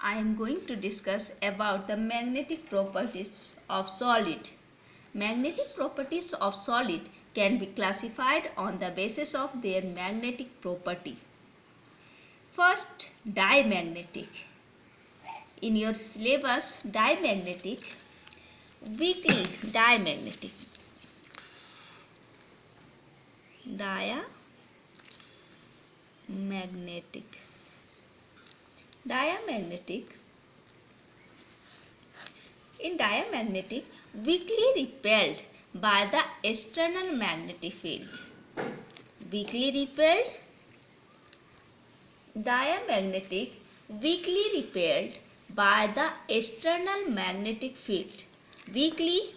I am going to discuss about the magnetic properties of solid. Magnetic properties of solid can be classified on the basis of their magnetic property. First, diamagnetic. In your syllabus, diamagnetic, weakly diamagnetic. Diamagnetic. In diamagnetic, weakly repelled by the external magnetic field. Weakly repelled. Diamagnetic, weakly repelled by the external magnetic field. Weakly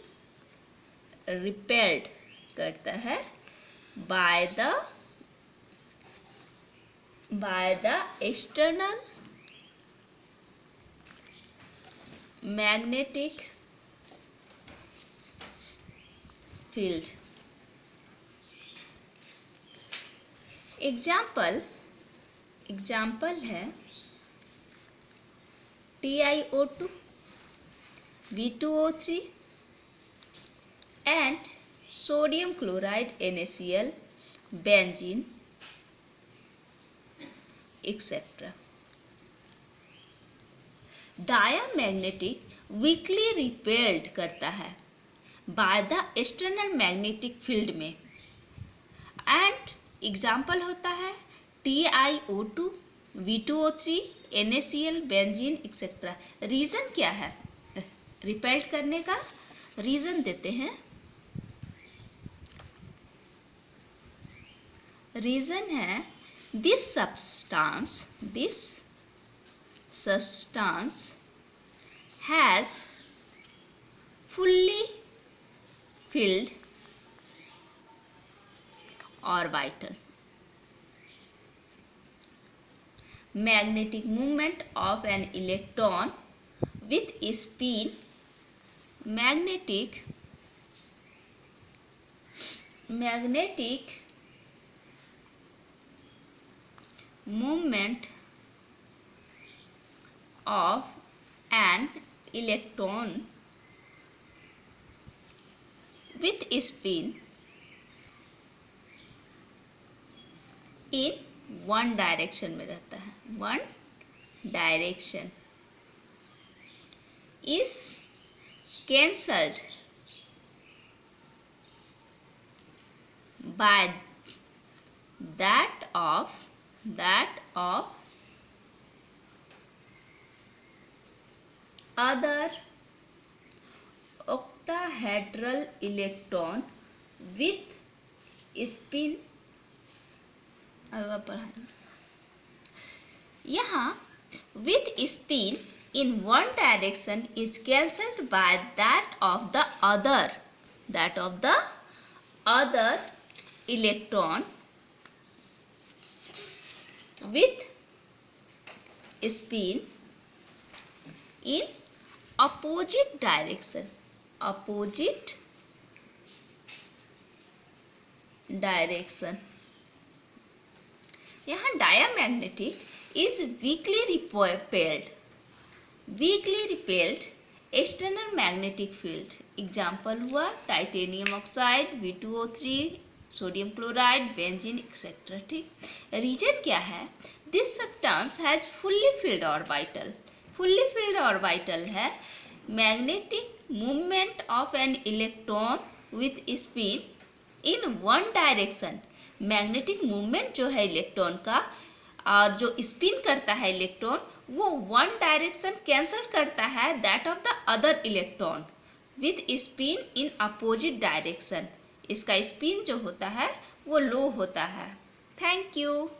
repelled करता है by the external magnetic field. Example है TiO2, V2O3 and sodium chloride NaCl, benzene, etc. Diamagnetic weakly repelled करता है by the external magnetic field में and example होता है TiO2, V2O3, NaCl, benzene etcetera. Reason क्या है रिपेल्ड करने का? रीज़न देते हैं. रीज़न है this substance has fully filled orbital. Magnetic movement of an electron with spin. Magnetic movement of an electron with spin in one direction में रहता है. One direction is cancelled by that of other octahedral electron with spin. यहाँ with spin in one direction is cancelled by that of the other electron with spin in opposite direction. यहाँ diamagnetic is weakly repelled external magnetic field. Example हुआ titanium oxide, V2O3, sodium chloride, benzene etcetera. ठीक. Reason क्या है? This substance has fully filled orbital है. Magnetic movement of an electron with spin in one direction. Magnetic movement जो है electron का और जो स्पिन करता है इलेक्ट्रॉन वो वन डायरेक्शन कैंसल करता है that of the other electron with spin in opposite direction. इसका स्पिन जो होता है वो लो होता है. Thank you.